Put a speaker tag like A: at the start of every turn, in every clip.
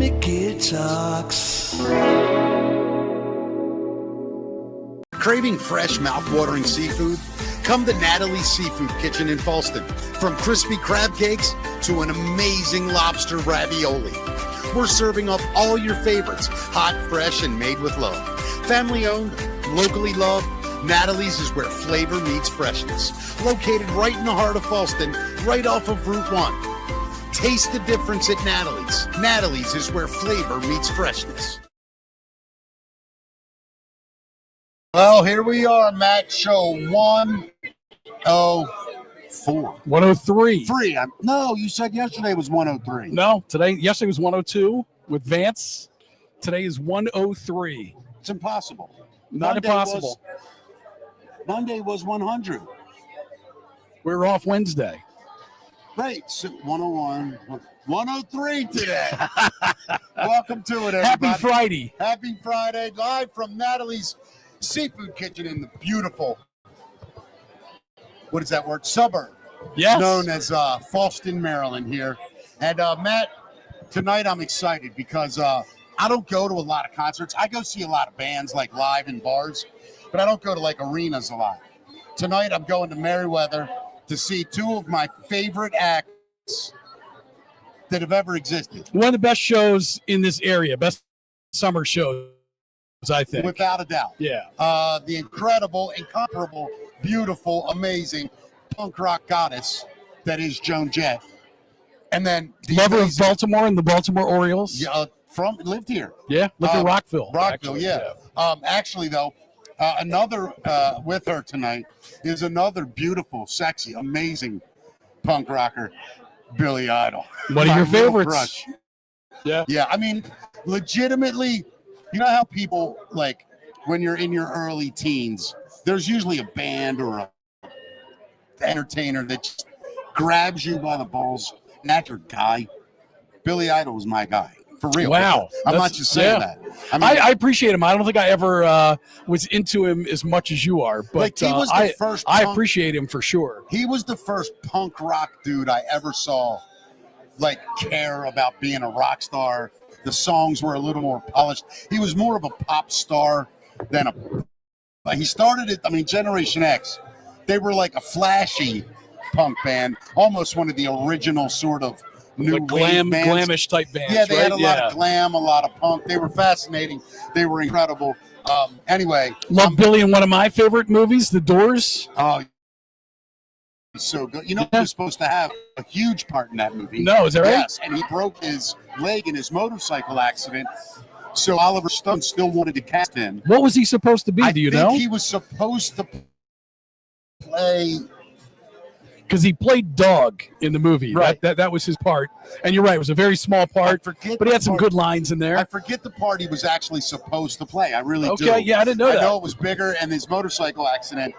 A: Mickey Talks.
B: Craving fresh, mouth-watering seafood? Come to Natalie's Seafood Kitchen in Fallston. From crispy crab cakes to an amazing lobster ravioli. We're serving up all your favorites, hot, fresh, and made with love. Family-owned, locally loved, Natalie's is where flavor meets freshness. Located right in the heart of Fallston, right off of Route 1. Taste the difference at Natalie's. Natalie's is where flavor meets freshness. Well, here we are, Matt. Show 104.
C: 103.
B: No, you said yesterday was 103.
C: No, yesterday was 102 with Vance. Today is 103.
B: It's impossible.
C: Not impossible.
B: Monday was 100.
C: We were off Wednesday.
B: Right, so 101, 103 today. Welcome to it, everybody.
C: Happy Friday.
B: Happy Friday, live from Natalie's Seafood Kitchen in the beautiful, what is that word? Suburb.
C: Yes.
B: Known as Fallston, Maryland here. And Matt, tonight I'm excited because I don't go to a lot of concerts. I go see a lot of bands like live in bars, but I don't go to like arenas a lot. Tonight I'm going to Merriweather to see two of my favorite acts that have ever existed.
C: One of the best shows in this area, best summer shows, I think.
B: Without a doubt.
C: Yeah.
B: The incredible, incomparable, beautiful, amazing punk rock goddess that is Joan Jett. And then the
C: lover
B: amazing,
C: of Baltimore and the Baltimore Orioles.
B: Yeah, lived here.
C: Yeah, lived in Rockville.
B: Rockville, actually, yeah. Actually, though, another with her tonight is another beautiful, sexy, amazing punk rocker, Billy Idol.
C: One of your favorites.
B: Crush.
C: Yeah.
B: Yeah, I mean, legitimately, you know how people, like, when you're in your early teens, there's usually a band or a entertainer that just grabs you by the balls, and that's your guy. Billy Idol was my guy. For real.
C: Wow.
B: I'm not just saying that. I mean,
C: I appreciate him. I don't think I ever was into him as much as you are, but
B: like he was the first
C: I appreciate him for sure.
B: He was the first punk rock dude I ever saw, like, care about being a rock star. The songs were a little more polished. He was more of a pop star than he started it. I mean, Generation X, they were like a flashy punk band, almost one of the original sort of new
C: like glamish type bands.
B: Yeah, they
C: right?
B: had a lot of glam, a lot of punk. They were fascinating. They were incredible. Anyway,
C: love Billy in one of my favorite movies, The Doors.
B: Oh, he's so good. You know, he was supposed to have a huge part in that movie.
C: No, is that right?
B: Yes, and he broke his leg in his motorcycle accident. So Oliver Stone still wanted to cast him.
C: What was he supposed to be? Do you know?
B: I think he was supposed to play.
C: Because he played Dog in the movie.
B: Right.
C: That was his part. And you're right, it was a very small part, but he had some good lines in there.
B: I forget the part he was actually supposed to play. I really do.
C: Okay, yeah, I didn't know that.
B: I know it was bigger, and his motorcycle accident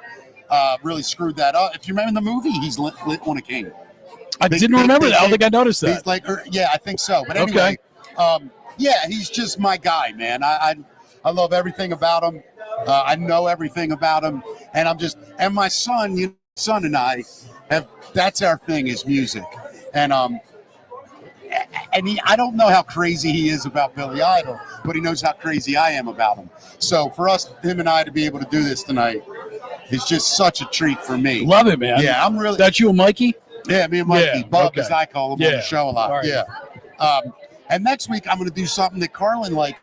B: really screwed that up. If you remember the movie, he's lit on a king.
C: I didn't remember that. I don't think I noticed that.
B: He's like, yeah, I think so. But anyway, yeah, he's just my guy, man. I love everything about him. I know everything about him, and and my son, and I that's our thing is music, and I don't know how crazy he is about Billy Idol, but he knows how crazy I am about him. So for him and I to be able to do this tonight is just such a treat for me.
C: Love it, man.
B: Yeah, I'm really.
C: That's you and Mikey?
B: Yeah, me and Mikey,
C: Yeah,
B: Bub,
C: okay.
B: as I call him on the show a lot.
C: Right.
B: Yeah. And next week I'm going to do something that Carlin likes.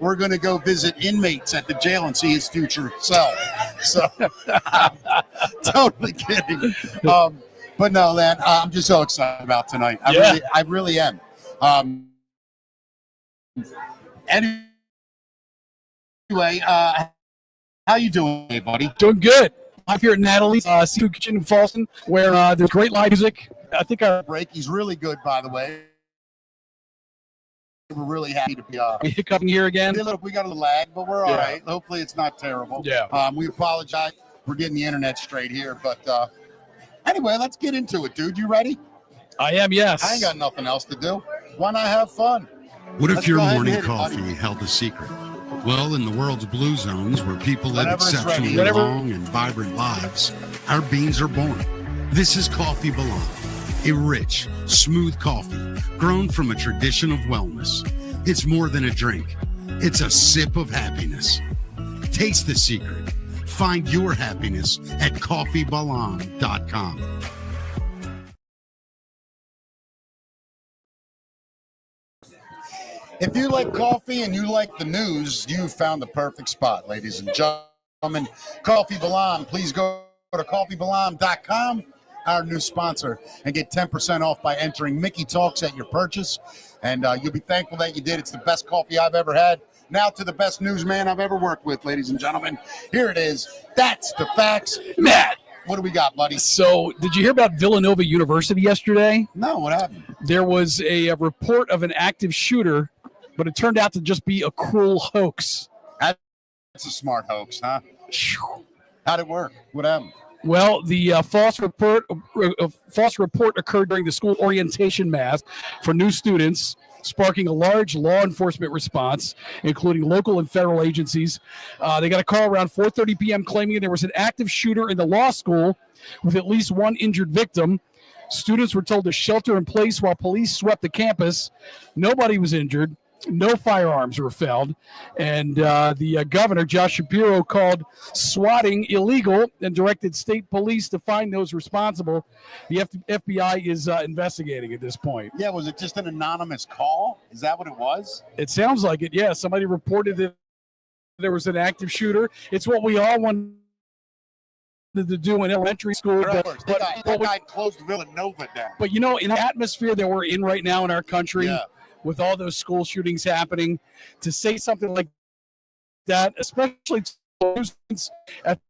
B: We're going to go visit inmates at the jail and see his future self. So, totally kidding. But no, man, I'm just so excited about tonight. I really am. Anyway, how you doing, hey, buddy?
C: Doing good. I'm here at Natalie's Seafood Kitchen in Fallston, where there's great live music. I think our
B: break. He's really good, by the way. We're really happy to be
C: hiccuping here again.
B: We got a little lag, but we're all right. Hopefully it's not terrible.
C: Yeah.
B: We apologize. We're getting the internet straight here, but anyway, let's get into it, dude. You ready?
C: I am, yes.
B: I ain't got nothing else to do. Why not have fun?
D: What if your morning coffee held a secret? Well, in the world's blue zones, where people live exceptionally long and vibrant lives, our beans are born. This is Coffee Belong. a rich, smooth coffee grown from a tradition of wellness. It's more than a drink. It's a sip of happiness. Taste the secret. Find your happiness at coffeebalam.com.
B: If you like coffee and you like the news, you've found the perfect spot, ladies and gentlemen. Coffee Balam, please go to coffeebalam.com, our new sponsor, and get 10% off by entering Mickey Talks at your purchase. And you'll be thankful that you did. It's the best coffee I've ever had. Now to the best newsman I've ever worked with, ladies and gentlemen. Here it is. That's the facts.
C: Matt,
B: what do we got, buddy?
C: so did you hear about Villanova University yesterday?
B: No, what happened?
C: There was a report of an active shooter, but it turned out to just be a cruel hoax.
B: That's a smart hoax, huh? How'd it work? What happened?
C: Well, the false report occurred during the school orientation mass for new students, sparking a large law enforcement response, including local and federal agencies. They got a call around 4:30 p.m. claiming there was an active shooter in the law school with at least one injured victim. Students were told to shelter in place while police swept the campus. Nobody was injured. No firearms were found. And the governor, Josh Shapiro, called swatting illegal and directed state police to find those responsible. The FBI is investigating at this point.
B: Yeah, was it just an anonymous call? Is that what it was?
C: It sounds like it, yeah. Somebody reported that there was an active shooter. It's what we all wanted to do in elementary school.
B: That guy closed Villanova down.
C: But, you know, in the atmosphere that we're in right now in our country, with all those school shootings happening, to say something like that, especially to students at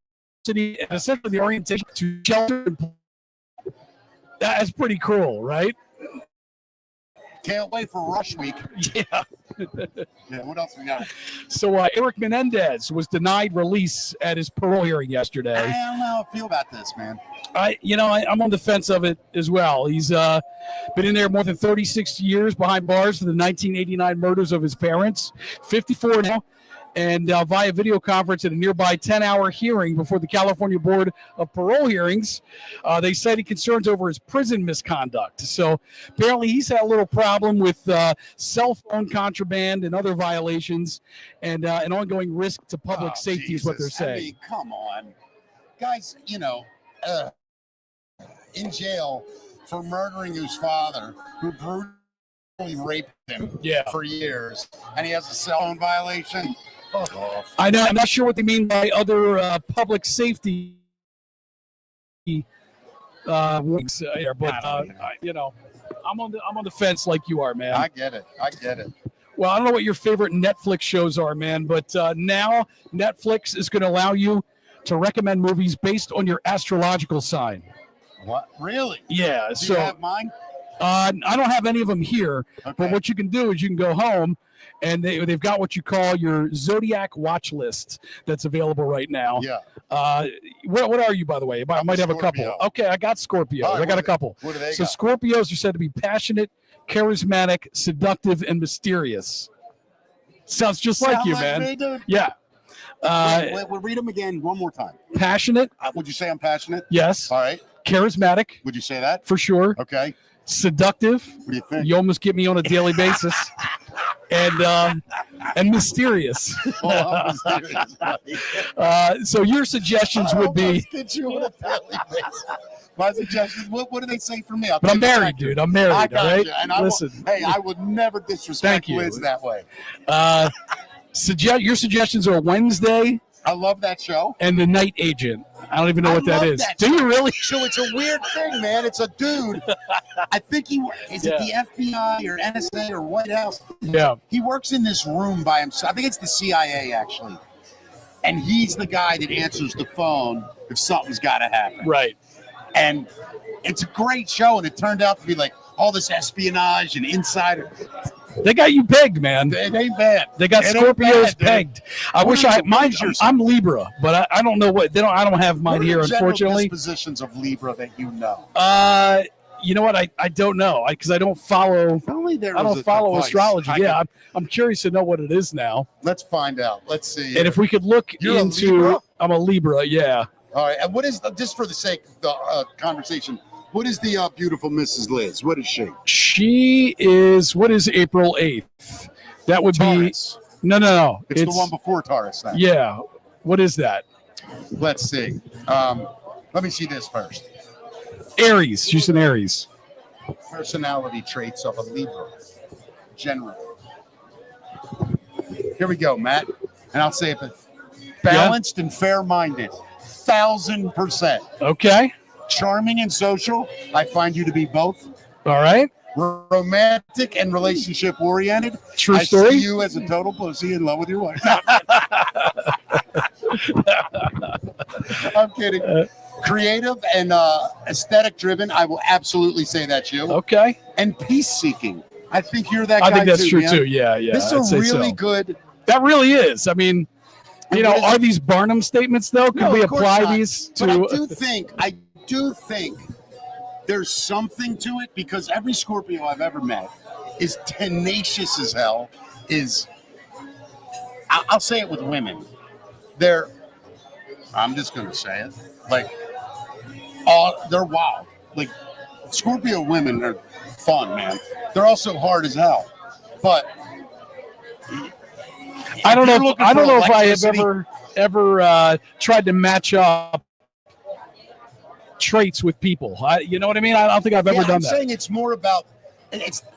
C: city, essentially the orientation to shelter, that is pretty cruel, right?
B: Can't wait for Rush Week.
C: Yeah.
B: Yeah. What else we got?
C: So Eric Menendez was denied release at his parole hearing yesterday.
B: I don't know how I feel about this, man.
C: I'm on the fence of it as well. He's been in there more than 36 years behind bars for the 1989 murders of his parents, 54 now, and via video conference at a nearby 10-hour hearing before the California Board of Parole Hearings. They cited concerns over his prison misconduct. So apparently he's had a little problem with cell phone contraband and other violations, and an ongoing risk to public safety is what they're saying.
B: I mean, come on. Guys, in jail for murdering his father, who brutally raped him for years, and he has a cell phone violation.
C: I know. I'm not sure what they mean by other public safety wings here, but I'm on the fence like you are, man.
B: I get it.
C: Well, I don't know what your favorite Netflix shows are, man, but now Netflix is going to allow you to recommend movies based on your astrological sign.
B: What? Really?
C: Yeah.
B: Do you have mine?
C: I don't have any of them here, but what you can do is you can go home, and they've got what you call your Zodiac watch list that's available right now.
B: Yeah.
C: What are you, by the way? I might have a couple. Okay, I got Scorpios.
B: Right,
C: I got a couple.
B: What do they
C: so
B: got?
C: Scorpios are said to be passionate, charismatic, seductive, and mysterious. Sounds just like you, man.
B: Me, dude?
C: Yeah.
B: We'll read them again one more time.
C: Passionate.
B: Would you say I'm passionate?
C: Yes.
B: All right.
C: Charismatic.
B: Would you say that?
C: For sure.
B: Okay.
C: Seductive.
B: What do you think?
C: You almost get me on a daily basis. And mysterious.
B: Mysterious,
C: so your suggestions would be.
B: Get you on a daily basis. My suggestions. What do they say for me?
C: But I'm married, dude. I'm married.
B: I got
C: all right?
B: you. And
C: Listen.
B: I would never disrespect Liz that way.
C: Your suggestions are Wednesday.
B: I love that show.
C: And The Night Agent. I don't even know what that is. Do you really?
B: So it's a weird thing, man. It's a dude. I think it the FBI or NSA or White House?
C: Yeah.
B: He works in this room by himself. I think it's the CIA, actually. And he's the guy that answers the phone if something's got to happen.
C: Right.
B: And it's a great show, and it turned out to be like all this espionage and insider.
C: They got you pegged, man.
B: It ain't bad.
C: They got Scorpios pegged. I wish I had mine. I'm Libra, but I don't know what they don't. I don't have mine here, unfortunately.
B: Dispositions of Libra that you know.
C: You know what? I don't know because I don't follow. I don't follow astrology. I'm curious to know what it is now.
B: Let's find out. Let's see.
C: And if we could look into, I'm a Libra. Yeah.
B: All right. And what is just for the sake of the conversation? What is the beautiful Mrs. Liz? What is she?
C: She is, what is April 8th? That would
B: Taurus.
C: be, no.
B: It's the one before Taurus then.
C: Yeah. What is that?
B: Let's see. Let me see this first.
C: Aries. She's an Aries.
B: Personality traits of a Libra. Generally. Here we go, Matt. And I'll say it. Balanced and fair-minded. 1,000%.
C: Okay.
B: Charming and social. I find you to be both.
C: All right.
B: Romantic and relationship-oriented.
C: True
B: I
C: story.
B: see you as a total pussy in love with your wife. I'm kidding. Creative and aesthetic-driven. I will absolutely say that's you.
C: Okay.
B: And peace-seeking. I think you're that guy,
C: I think that's
B: too,
C: true,
B: man.
C: too. Yeah.
B: This is a really good...
C: That really is. I mean, you know, are these Barnum statements, though? Can we apply these to...
B: But I do think there's something to it, because every Scorpio I've ever met is tenacious as hell. I'll say it with women. I'm just going to say it. Like, they're wild. Like, Scorpio women are fun, man. They're also hard as hell. But
C: I don't know if I have ever tried to match up traits with people. You know what I mean? I don't think I've ever done that.
B: I'm saying it's more about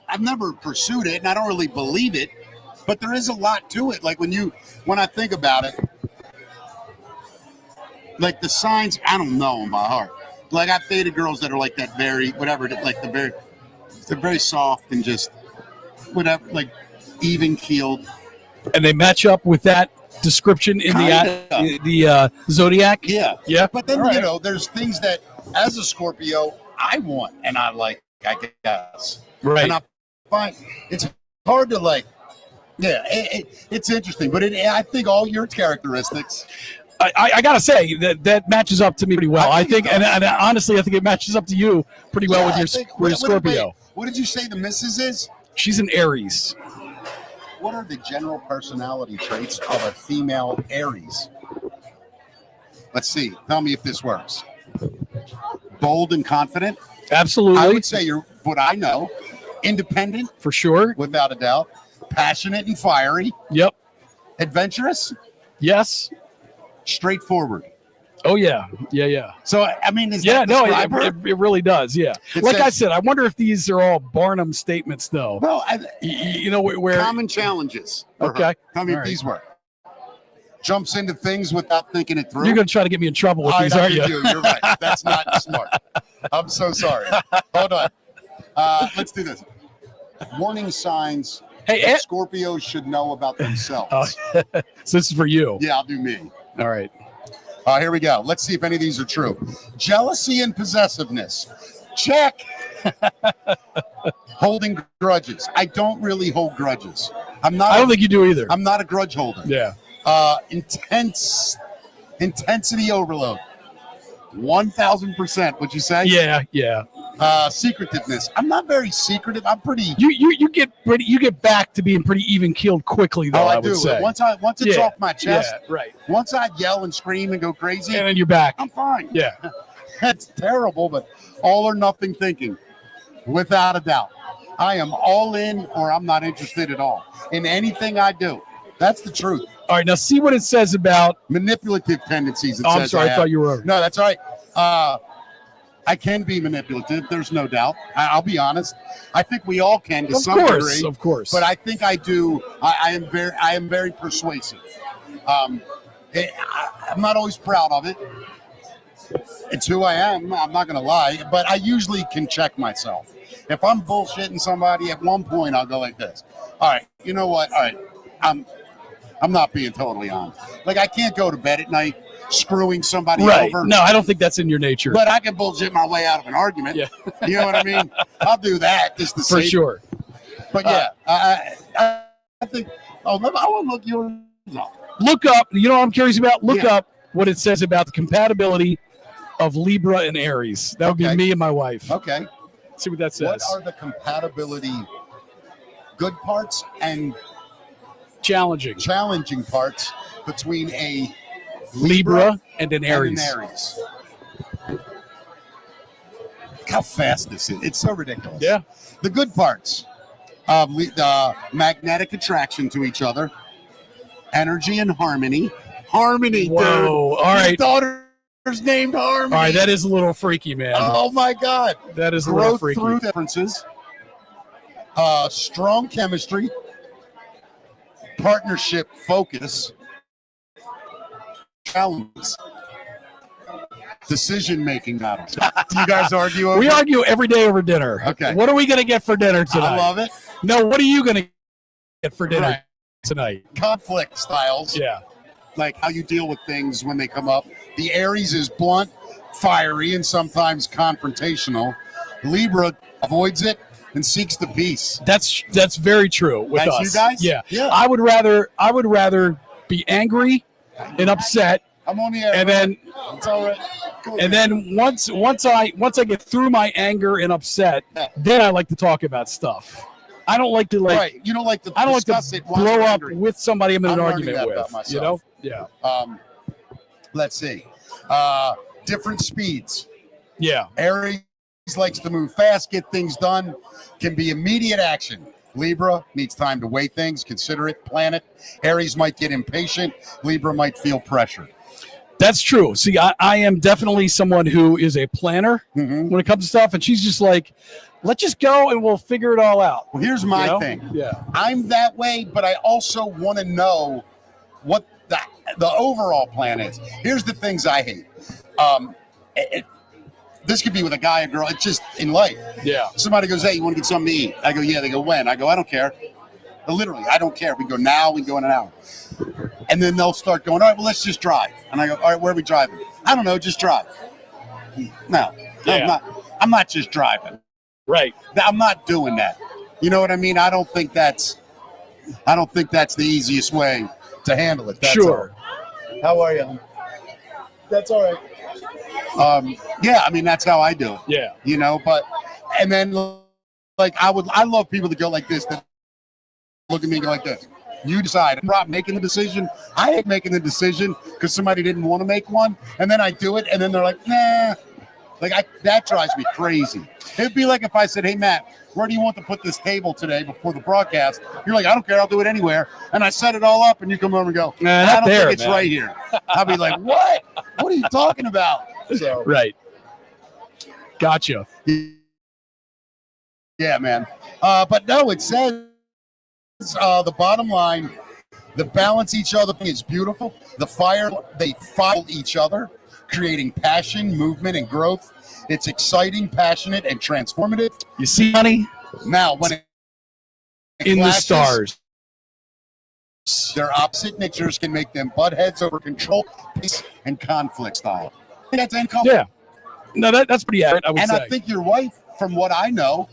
B: I've never pursued it, and I don't really believe it, but there is a lot to it. Like when I think about it, like the signs, I don't know them by heart. Like I've dated girls that are like that, very whatever, like they're very soft and just whatever, like even keeled.
C: And they match up with that description in the zodiac.
B: Yeah. But then you know, there's things that as a Scorpio I want and I like, I guess.
C: Right.
B: And I find it's hard to like. Yeah, it's interesting, but I think all your characteristics.
C: I gotta say that matches up to me pretty well. I think and honestly, I think it matches up to you pretty well with your Scorpio.
B: What did you say the missus is?
C: She's an Aries.
B: What are the general personality traits of a female Aries? Let's see. Tell me if this works. Bold and confident.
C: Absolutely.
B: I would say you're what I know. Independent.
C: For sure.
B: Without a doubt. Passionate and fiery.
C: Yep.
B: Adventurous.
C: Yes.
B: Straightforward.
C: Oh, yeah. Yeah.
B: So, I mean,
C: it really does. Yeah. I said, I wonder if these are all Barnum statements, though.
B: Well,
C: you know, where
B: common challenges.
C: Okay.
B: Tell me if these work. Jumps into things without thinking it through.
C: You're going to try to get me in trouble with these, aren't you?
B: You're right. That's not smart. I'm so sorry. Hold on. Let's do this. Warning signs Scorpios should know about themselves.
C: So this is for you.
B: Yeah, I'll do me.
C: All right.
B: Here we go. Let's see if any of these are true. Jealousy and possessiveness. Check. Holding grudges. I don't really hold grudges. I don't
C: think you do either.
B: I'm not a grudge holder.
C: Yeah.
B: Intensity overload. 1,000%. Would you say?
C: Yeah.
B: Secretiveness. I'm not very secretive. I'm pretty.
C: You get back to being pretty even keeled quickly, though. I do. Would say.
B: Once it's off my chest.
C: Yeah, right.
B: Once I yell and scream and go crazy,
C: and then you're back.
B: I'm fine.
C: Yeah.
B: That's terrible, but all or nothing thinking, without a doubt. I am all in, or I'm not interested at all in anything I do. That's the truth.
C: All right, now see what it says about
B: manipulative tendencies.
C: I'm sorry, I thought you were over.
B: No, that's all right. I can be manipulative. There's no doubt. I'll be honest. I think we all can to some degree.
C: Of course.
B: But I think I do. I am very persuasive. I'm not always proud of it. It's who I am. I'm not going to lie. But I usually can check myself. If I'm bullshitting somebody, at one point I'll go like this. All right, you know what? All right, I'm not being totally honest. Like, I can't go to bed at night screwing somebody over.
C: No, I don't think that's in your nature.
B: But I can bullshit my way out of an argument. Yeah. You know what I mean? I'll do that just to see.
C: For sure.
B: But yeah, I think. I want to look yours up.
C: Look up. You know what I'm curious about? Look up what it says about the compatibility of Libra and Aries. That would be me and my wife.
B: Okay.
C: See what that says.
B: What are the compatibility good parts and challenging parts between a Libra
C: and an Aries?
B: how fast this is. It's so ridiculous.
C: Yeah.
B: The good parts of magnetic attraction to each other, energy and harmony. Harmony,
C: Whoa.
B: dude.
C: All right.
B: His daughter's named Harmony.
C: All right, that is a little freaky, man.
B: Oh, my God.
C: That is a little
B: Growth
C: freaky.
B: through differences. Strong chemistry. Partnership focus. Challenges. Decision-making models. Do you guys argue over
C: We argue every day over dinner.
B: Okay.
C: What are we going to get for dinner tonight?
B: I love it.
C: No, what are you going to get for dinner
B: Right.
C: tonight?
B: Conflict styles.
C: Yeah.
B: Like how you deal with things when they come up. The Aries is blunt, fiery, and sometimes confrontational. Libra avoids it and seeks the peace.
C: That's very true with
B: That's
C: us.
B: you guys?
C: Yeah.
B: Yeah.
C: I would rather be angry and upset,
B: I'm on the air.
C: and then
B: It's all right. Go
C: and
B: ahead.
C: then once I get through my anger and upset, then I like to talk about stuff. I don't like to
B: right. You don't like to
C: I don't like
B: discuss
C: to
B: it while
C: blow
B: you're
C: up
B: angry.
C: with somebody I'm in an
B: I'm learning
C: argument
B: that
C: with.
B: about myself.
C: You know? Yeah.
B: Let's see. Different speeds.
C: Yeah.
B: Aries likes to move fast, get things done, can be immediate action. Libra needs time to weigh things, consider it, plan it. Aries might get impatient. Libra might feel pressured.
C: That's true. See, I am definitely someone who is a planner
B: Mm-hmm.
C: when it comes to stuff, and she's just like, let's just go and we'll figure it all out.
B: Well, here's my
C: You know?
B: thing.
C: Yeah.
B: I'm that way, but I also want to know what the overall plan is. Here's the things I hate. This could be with a guy, a girl. It's just in life.
C: Yeah.
B: Somebody goes, hey, you want to get something to eat? I go, yeah. They go, when? I go, I don't care. Literally, I don't care. We go now, we go in an hour. And then they'll start going, all right, well, let's just drive. And I go, all right, where are we driving? I don't know, just drive. No,
C: Yeah.
B: I'm not just driving.
C: Right.
B: I'm not doing that. You know what I mean? I don't think that's the easiest way to handle it. That's
C: Sure.
B: all. How are you? That's all right. Yeah, I mean, that's how I do it.
C: Yeah.
B: You know, and then like I love people that go like this, that look at me and go like this. You decide. I'm making the decision. I hate making the decision because somebody didn't want to make one, and then I do it, and then they're like, nah. That drives me crazy. It'd be like if I said, hey, Matt, where do you want to put this table today before the broadcast? You're like, I don't care. I'll do it anywhere. And I set it all up, and you come over and go,
C: Nah,
B: I
C: not
B: don't
C: there,
B: think it's
C: man.
B: right here. I'll be like, what? What are you talking about? So,
C: Right. Gotcha.
B: yeah, man. But no, it says the bottom line, the balance each other is beautiful. They follow each other, creating passion, movement, and growth. It's exciting, passionate, and transformative.
C: You see, honey,
B: Now, when it
C: in the
B: clashes,
C: stars.
B: their opposite natures can make them butt heads over control, peace, and conflict style. That's uncomfortable.
C: Yeah. No, that's pretty accurate, I would
B: And
C: say.
B: I think your wife, from what I know,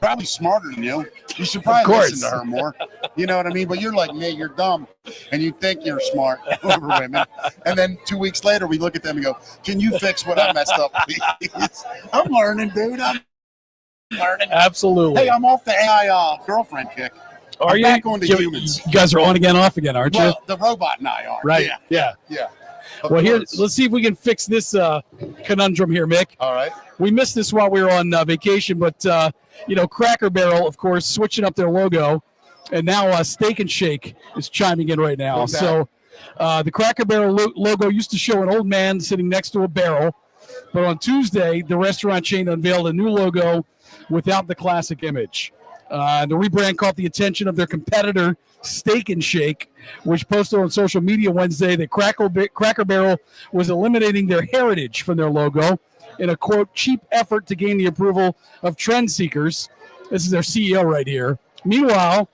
B: probably smarter than you. You should probably listen to her more. You know what I mean? But you're like me, you're dumb, and you think you're smart over women. And then 2 weeks later, we look at them and go, can you fix what I messed up, please? I'm learning, dude. I'm learning.
C: Absolutely.
B: Hey, I'm off the AI girlfriend kick.
C: Are
B: I'm
C: you?
B: back on to humans.
C: You guys are on again, off again, aren't you?
B: Well, the robot and I are.
C: Right. Yeah.
B: Yeah. Of
C: Well, here,
B: course.
C: let's see if we can fix this conundrum here, Mick.
B: All right.
C: We missed this while we were on vacation, but Cracker Barrel, of course, switching up their logo, and now Steak and Shake is chiming in right now.
B: Okay.
C: So the Cracker Barrel logo used to show an old man sitting next to a barrel, but on Tuesday, the restaurant chain unveiled a new logo without the classic image. The rebrand caught the attention of their competitor, Steak and Shake, which posted on social media Wednesday that Cracker Barrel was eliminating their heritage from their logo in a, quote, cheap effort to gain the approval of trend seekers. This is their CEO right here. Meanwhile,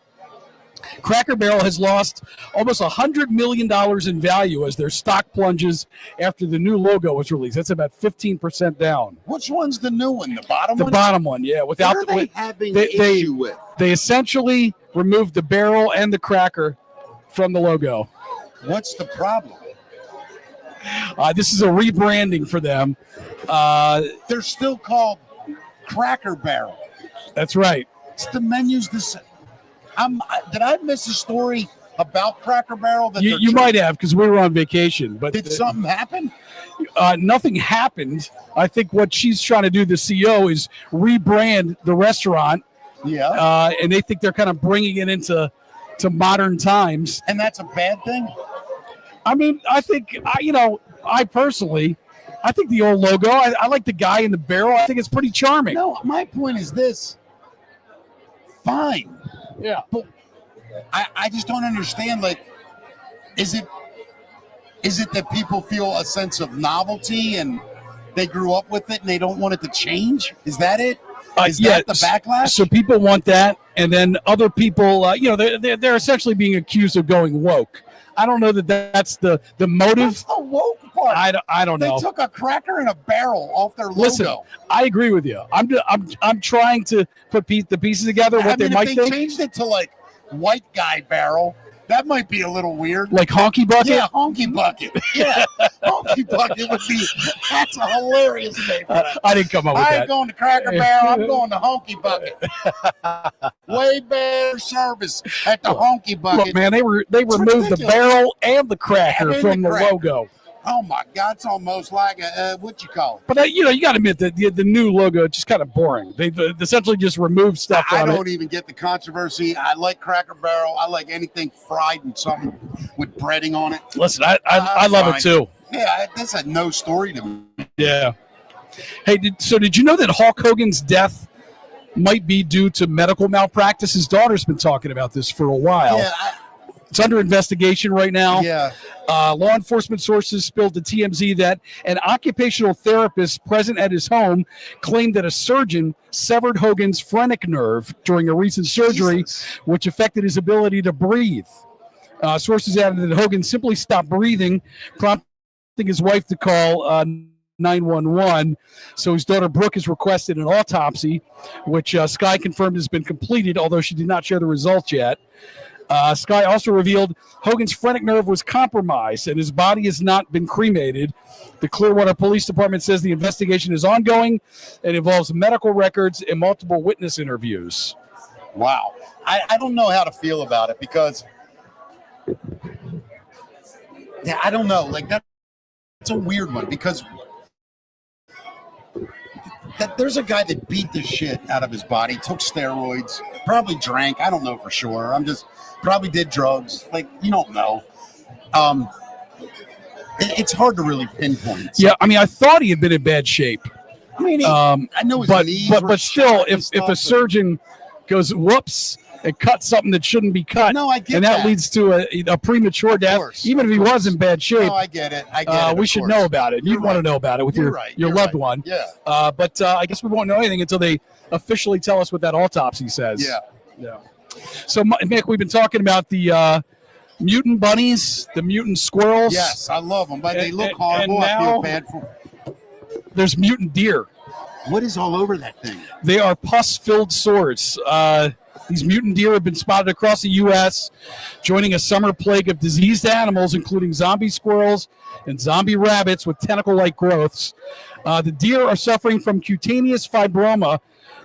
C: Cracker Barrel has lost almost $100 million in value as their stock plunges after the new logo was released. That's about 15% down.
B: Which one's the new one? The bottom
C: The
B: one?
C: bottom one, yeah. Without
B: What are they having
C: they-
B: issue with?
C: They essentially removed the barrel and the cracker from the logo.
B: What's the problem?
C: This is a rebranding for them.
B: They're still called Cracker Barrel.
C: That's right.
B: It's the menu's the same. Did I miss a story about Cracker Barrel? That
C: You might have, because we were on vacation. But
B: Did something happen?
C: nothing happened. I think what she's trying to do, the CEO, is rebrand the restaurant.
B: Yeah.
C: And they think they're kind of bringing it into modern times.
B: And that's a bad thing?
C: I mean, I think, I personally, I think the old logo, I like the guy in the barrel. I think it's pretty charming.
B: No, my point is this. Fine.
C: Yeah.
B: But I just don't understand, like, is it that people feel a sense of novelty and they grew up with it and they don't want it to change? Is that it? Is that the backlash?
C: So people want that, and then other people, they're essentially being accused of going woke. I don't know that that's the motive.
B: What's the woke part?
C: I don't know.
B: They took a cracker and a barrel off their logo.
C: Listen, I agree with you. I'm trying to put the pieces together. What they might
B: if
C: think.
B: they changed it to like white guy barrel, that might be a little weird.
C: Like Honky Bucket?
B: Yeah, Honky Bucket. Yeah, Honky Bucket would be, that's a hilarious name for that.
C: I didn't come up with that.
B: I ain't going to Cracker Barrel, I'm going to Honky Bucket. Way better service at the Honky Bucket.
C: Look, man, they removed the barrel and the cracker from the logo.
B: Oh my God, it's almost like a what you call it?
C: But you got to admit that the new logo is just kind of boring. They essentially just removed stuff.
B: I don't even get the controversy. I like Cracker Barrel. I like anything fried and something with breading on it.
C: Listen, I love it too.
B: Yeah, that's a no story to me.
C: Yeah. Hey, did you know that Hulk Hogan's death might be due to medical malpractice? His daughter's been talking about this for a while.
B: Yeah.
C: It's under investigation right now.
B: Yeah.
C: Law enforcement sources spilled to TMZ that an occupational therapist present at his home claimed that a surgeon severed Hogan's phrenic nerve during a recent surgery, which affected his ability to breathe. Sources added that Hogan simply stopped breathing, prompting his wife to call 911. So his daughter Brooke has requested an autopsy, which Sky confirmed has been completed, although she did not share the results yet. Sky also revealed Hogan's phrenic nerve was compromised and his body has not been cremated. The Clearwater Police Department says the investigation is ongoing and involves medical records and multiple witness interviews.
B: Wow. I don't know how to feel about it because I don't know. Like that's a weird one because there's a guy that beat the shit out of his body, took steroids, probably drank. I don't know for sure. Probably did drugs. Like, you don't know. It's hard to really pinpoint.
C: Yeah, I mean, I thought he had been in bad shape.
B: I mean, I know his knees were
C: but still,
B: shot and
C: if
B: stuff,
C: a surgeon goes whoops and cuts something that shouldn't be cut,
B: No, I get
C: and that
B: that.
C: leads to a premature death,
B: course,
C: even if he was in bad shape.
B: No, I get it.
C: We should know about it. You'd want to know about it with your loved one.
B: Yeah.
C: But I guess we won't know anything until they officially tell us what that autopsy says.
B: Yeah.
C: So, Mick, we've been talking about the mutant bunnies, the mutant squirrels.
B: Yes, I love them, but they look
C: and
B: horrible. I
C: now
B: feel bad for.
C: There's mutant deer.
B: What is all over that thing?
C: They are pus-filled sores. These mutant deer have been spotted across the U.S., joining a summer plague of diseased animals, including zombie squirrels and zombie rabbits with tentacle-like growths. The deer are suffering from cutaneous fibroma,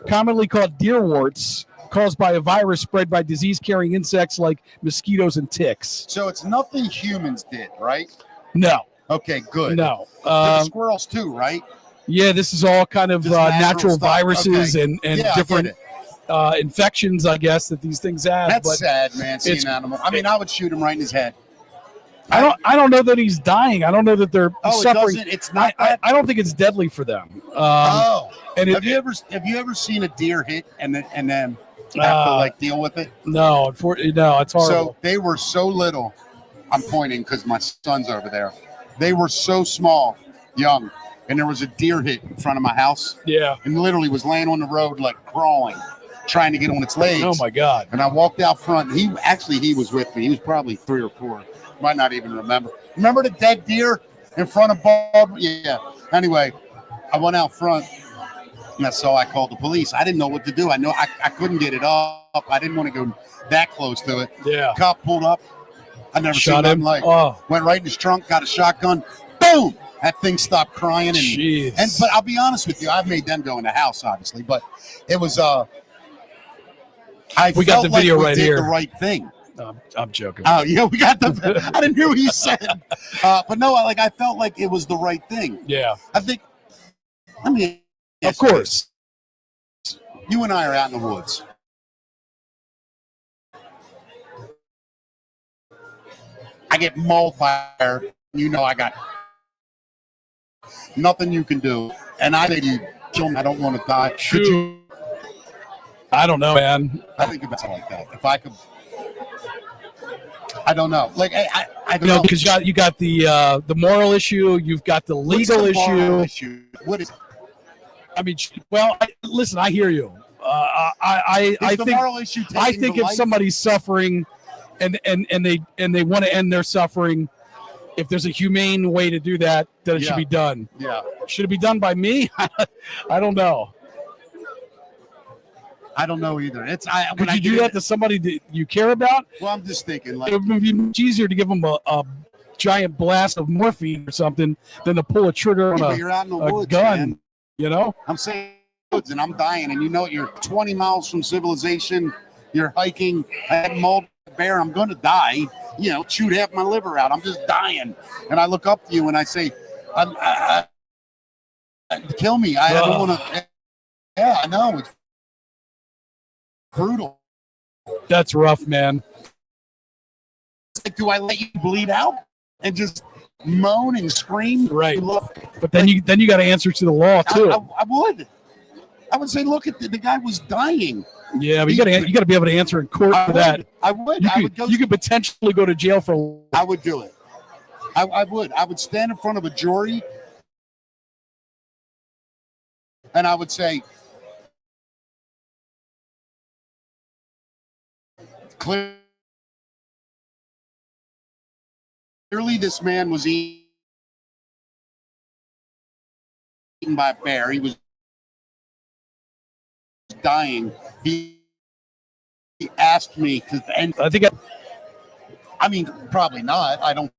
C: commonly called deer warts, caused by a virus spread by disease-carrying insects like mosquitoes and ticks.
B: So it's nothing humans did, right?
C: No.
B: Okay, good.
C: No.
B: The squirrels too, right?
C: Yeah, this is all kind of
B: Just
C: natural
B: stuff.
C: viruses
B: Okay.
C: and
B: Yeah,
C: different infections, I guess, that these things have.
B: That's
C: but
B: sad, man. Seeing an animal. I mean, I would shoot him right in his head.
C: I don't know that he's dying. I don't know that they're suffering.
B: It's not.
C: I don't think it's deadly for them. And
B: have you ever seen a deer hit and then have to like deal with it?
C: No, unfortunately, no. It's horrible.
B: So they were so little. I'm pointing because my son's over there. They were so small, young, and there was a deer hit in front of my house.
C: Yeah.
B: And literally was laying on the road like crawling, trying to get on its legs.
C: Oh my God.
B: And I walked out front. He was with me. He was probably 3 or 4. Might not even remember. Remember the dead deer in front of Bob? Yeah. Anyway, I went out front, and so I called the police. I didn't know what to do. I know I couldn't get it up. I didn't want to go that close to it.
C: Yeah.
B: Cop pulled up. I never
C: Shot
B: seen nothing
C: him.
B: like.
C: Oh.
B: Went right in his trunk. Got a shotgun. Boom. That thing stopped crying.
C: Jeez.
B: But I'll be honest with you. I've made them go in the house, obviously. But it was. We
C: got the video
B: like
C: right
B: we did
C: here.
B: the right thing.
C: I'm joking.
B: Oh yeah, we got the. I didn't hear what you said, but no, I felt like it was the right thing.
C: Yeah,
B: I think. Let me.
C: of course.
B: You and I are out in the woods. I get mauled by her. You know I got nothing you can do, and I think you kill me. I don't want to die. Could you?
C: I don't know, man.
B: I think about something like that. If I could. I don't know. Like I don't
C: You know,
B: know
C: because you got the moral issue, you've got the legal
B: issue. What is?
C: I mean, well, listen, I hear you. I
B: the
C: think
B: moral issue
C: I think if
B: life?
C: somebody's suffering, and they want to end their suffering, if there's a humane way to do that, then it should be done.
B: Yeah.
C: Should it be done by me? I don't know.
B: I don't know either.
C: Could you do that to somebody that you care about?
B: Well, I'm just thinking, like,
C: It would be much easier to give them a giant blast of morphine or something than to pull a trigger on
B: you're out in the
C: a
B: woods,
C: gun.
B: man.
C: You know?
B: I'm saying woods, and I'm dying, and you know you're 20 miles from civilization. You're hiking. I had mauled a bear. I'm going to die. You know, chewed half my liver out. I'm just dying, and I look up to you and I say, "Kill me! I don't want to." Yeah, I know it's brutal.
C: That's rough, man.
B: Like, do I let you bleed out and just moan and scream?
C: Right. But then you got to answer to the law too.
B: I would. I would say, look at the guy was dying.
C: Yeah, but you got to be able to answer in court for that.
B: I would.
C: You could potentially go to jail for.
B: I would do it. I would. I would stand in front of a jury, and I would say, clearly, this man was eaten by a bear. He was dying. He asked me to end. I mean, probably not. I don't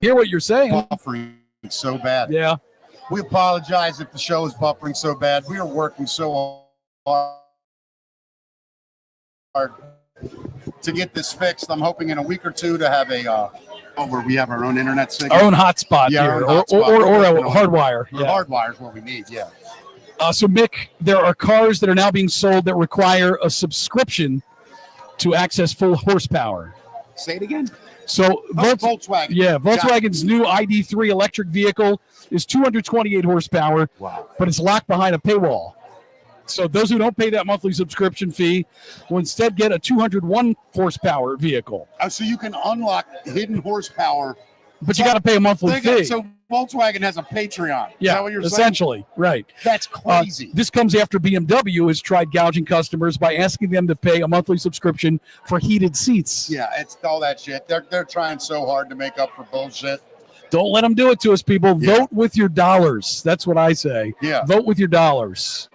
C: hear what you're saying.
B: Buffering so bad.
C: Yeah.
B: We apologize if the show is buffering so bad. We are working so hard to get this fixed. I'm hoping in a week or two to have where we have our own internet signal.
C: Our own hotspot here, or a hardwire.
B: Yeah. Hardwire is what we need, yeah.
C: So, Mick, there are cars that are now being sold that require a subscription to access full horsepower.
B: Say it again.
C: So,
B: Volkswagen.
C: Yeah, Volkswagen's new ID3 electric vehicle is 228 horsepower, but it's locked behind a paywall. So those who don't pay that monthly subscription fee will instead get a 201 horsepower vehicle.
B: So you can unlock hidden horsepower.
C: But you got to pay a monthly fee.
B: So Volkswagen has a Patreon.
C: Yeah,
B: is that what you're
C: essentially,
B: saying?
C: Right.
B: That's crazy.
C: This comes after BMW has tried gouging customers by asking them to pay a monthly subscription for heated seats.
B: Yeah, it's all that shit. They're trying so hard to make up for bullshit.
C: Don't let them do it to us, people.
B: Yeah.
C: Vote with your dollars. That's what I say.
B: Yeah.
C: Vote with your dollars.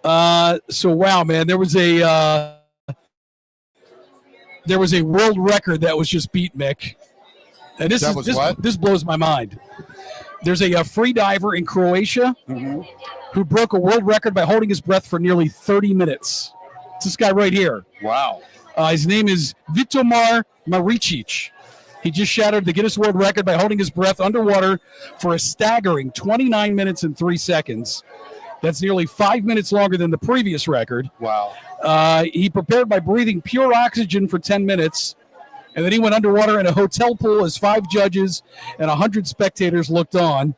C: So wow, man, there was a world record that was just beat, Mick. And this blows my mind. There's a free diver in Croatia who broke a world record by holding his breath for nearly 30 minutes. It's this guy right here.
B: Wow.
C: His name is Vitomar Maricic. He just shattered the Guinness World Record by holding his breath underwater for a staggering 29 minutes and 3 seconds. That's nearly 5 minutes longer than the previous record.
B: Wow.
C: He prepared by breathing pure oxygen for 10 minutes, and then he went underwater in a hotel pool as 5 judges and 100 spectators looked on.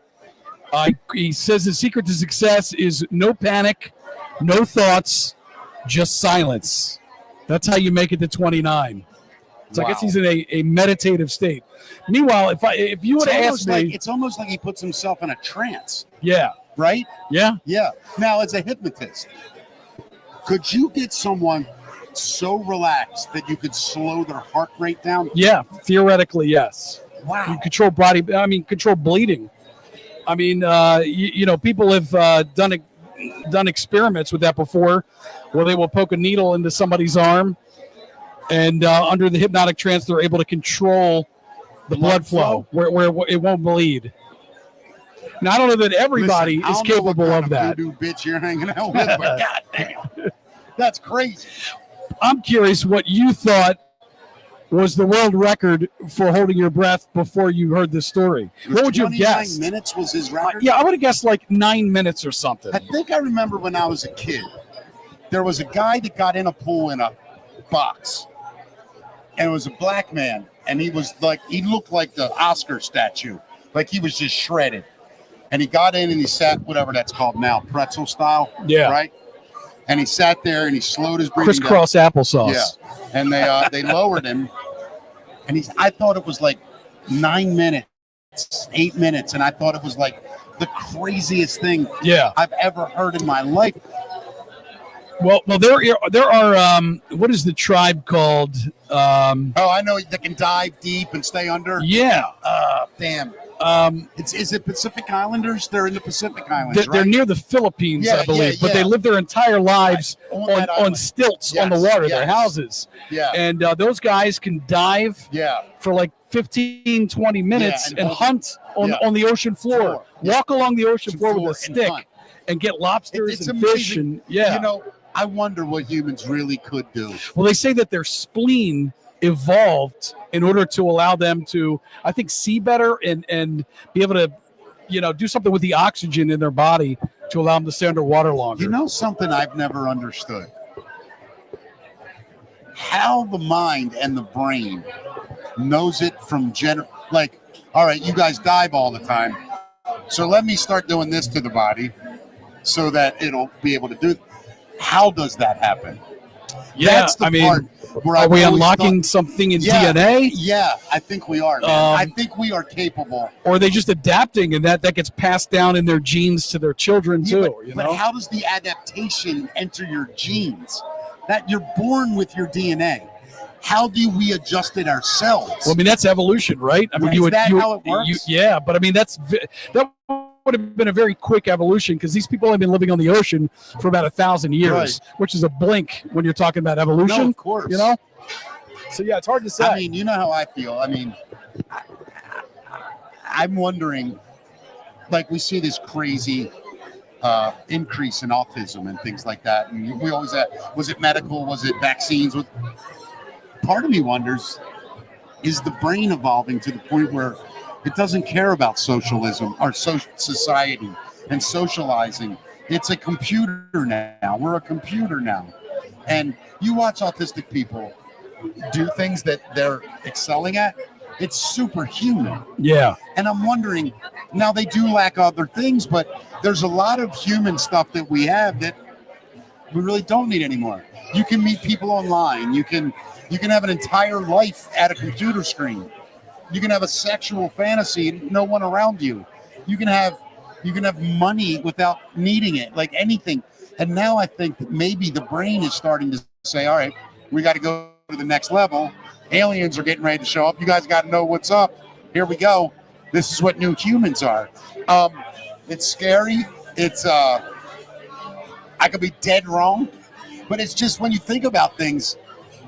C: He says the secret to success is no panic, no thoughts, just silence. That's how you make it to 29. So I guess he's in a meditative state. Meanwhile, if you would have asked me,
B: it's almost like he puts himself in a trance.
C: Yeah.
B: Right?
C: Yeah.
B: Yeah. Now, as a hypnotist, could you get someone so relaxed that you could slow their heart rate down?
C: Yeah, theoretically, yes.
B: Wow.
C: You control bleeding. I mean, people have done experiments with that before, where they will poke a needle into somebody's arm, and under the hypnotic trance, they're able to control the blood flow where it won't bleed. Now, I don't know that everybody is capable of that.
B: Voodoo bitch you're hanging out with, but goddamn, that's crazy.
C: I'm curious what you thought was the world record for holding your breath before you heard this story. What would you have guessed?
B: 29 minutes was his record?
C: Yeah, I would have guessed like 9 minutes or something.
B: I think I remember when I was a kid, there was a guy that got in a pool in a box, and it was a black man, and he looked like the Oscar statue, like he was just shredded. And he got in and he sat, whatever that's called now, pretzel style, right? And he sat there and he slowed his breathing
C: Crisscross applesauce.
B: Yeah, and they lowered him, and I thought it was like 9 minutes, 8 minutes, and I thought it was like the craziest thing I've ever heard in my life.
C: Well, there are what is the tribe called?
B: I know they can dive deep and stay under.
C: Yeah.
B: Damn. Is it Pacific Islanders? They're in the Pacific Islands,
C: They're near the Philippines, I believe, but they live their entire lives on stilts on the water, their houses.
B: Yeah.
C: And those guys can dive for like 15, 20 minutes and hunt on the ocean floor. Walk along the ocean floor with a stick and get lobsters and fish. And
B: I wonder what humans really could do.
C: Well, they say that their spleen evolved in order to allow them to, I think, see better and be able to, do something with the oxygen in their body to allow them to stay underwater longer.
B: You know something I've never understood? How the mind and the brain knows it from like, all right, you guys dive all the time, so let me start doing this to the body so that it'll be able to do. How does that happen?
C: Yeah,
B: that's the part where
C: are we unlocking something in DNA?
B: Yeah, I think we are, man. I think we are capable.
C: Or are they just adapting, and that gets passed down in their genes to their children too?
B: But how does the adaptation enter your genes? That you're born with your DNA. How do we adjust it ourselves?
C: Well, I mean, that's evolution, right? I mean,
B: how it works?
C: But I mean, that would have been a very quick evolution because these people have been living on the ocean for about 1,000 years, which is a blink when you're talking about evolution.
B: No, of course.
C: So yeah, it's hard to say.
B: I mean, you know how I feel. I mean, I'm wondering, like, we see this crazy increase in autism and things like that, and we always had, was it medical, was it vaccines? Part of me wonders, is the brain evolving to the point where it doesn't care about socialism or society and socializing? It's a computer now. We're a computer now. And you watch autistic people do things that they're excelling at. It's superhuman.
C: Yeah.
B: And I'm wondering, now they do lack other things, but there's a lot of human stuff that we have that we really don't need anymore. You can meet people online. You can have an entire life at a computer screen. You can have a sexual fantasy and no one around you. You can have money without needing it, like anything. And now I think that maybe the brain is starting to say, all right, we got to go to the next level. Aliens are getting ready to show up. You guys got to know what's up. Here we go. This is what new humans are. It's scary. It's I could be dead wrong, but it's just when you think about things,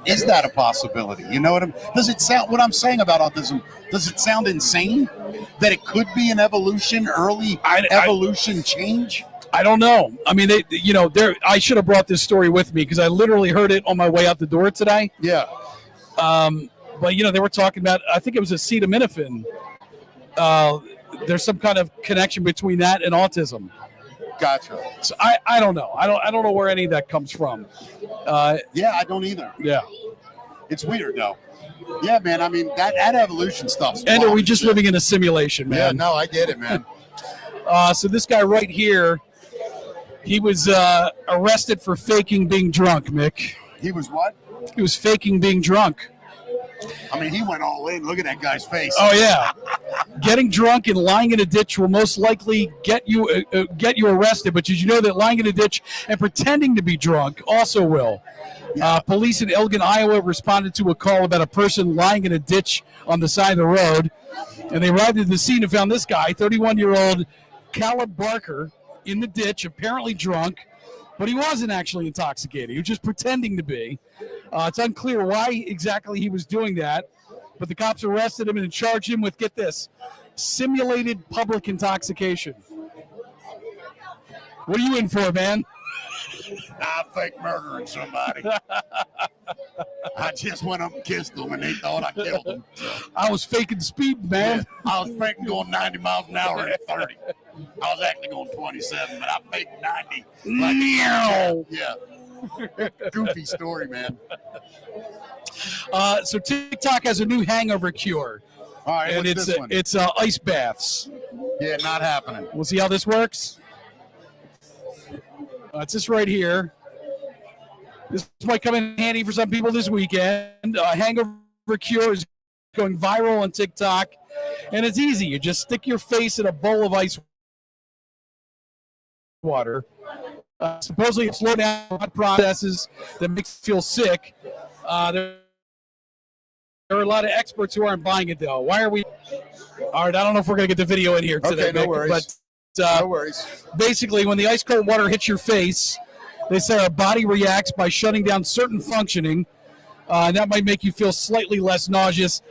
B: is that a possibility? You know what does it sound, what I'm saying about autism, does it sound insane that it could be an evolution, evolution change?
C: I don't know. I mean, I should have brought this story with me because I literally heard it on my way out the door today.
B: Yeah.
C: But they were talking about, I think it was acetaminophen. There's some kind of connection between that and autism.
B: Gotcha.
C: So I don't know. I don't know where any of that comes from.
B: Yeah, I don't either.
C: Yeah.
B: It's weird though. Yeah, man. I mean, that evolution stuff's
C: And are we just living in a simulation, man?
B: Yeah, no, I get it, man.
C: So this guy right here, he was arrested for faking being drunk, Mick.
B: He was what?
C: He was faking being drunk.
B: I mean, he went all in. Look at that guy's face.
C: Oh, yeah. Getting drunk and lying in a ditch will most likely get you arrested. But did you know that lying in a ditch and pretending to be drunk also will? Yeah. Police in Elgin, Iowa responded to a call about a person lying in a ditch on the side of the road. And they arrived at the scene and found this guy, 31-year-old Caleb Barker, in the ditch, apparently drunk. But he wasn't actually intoxicated. He was just pretending to be. It's unclear why exactly he was doing that, but the cops arrested him and charged him with, get this, simulated public intoxication. What are you in for, man?
B: I think murdering somebody. I just went up and kissed them, and they thought I killed them. So,
C: I was faking speed, man.
B: I was faking going 90 miles an hour and 30. I was actually going 27, but I faked 90.
C: Meow.
B: Yeah. Goofy story, man.
C: So TikTok has a new hangover cure,
B: All right,
C: and
B: what's this one?
C: it's ice baths.
B: Yeah, not happening.
C: We'll see how this works. It's this right here. This might come in handy for some people this weekend. Hangover cure is going viral on TikTok, and it's easy. You just stick your face in a bowl of ice water. Supposedly, it slows down blood processes that makes you feel sick. There are a lot of experts who aren't buying it, though. Why are we? All right, I don't know if we're going to get the video in here today.
B: Okay, no worries.
C: But
B: no worries.
C: Basically, when the ice cold water hits your face, they say our body reacts by shutting down certain functioning. And that might make you feel slightly less nauseous.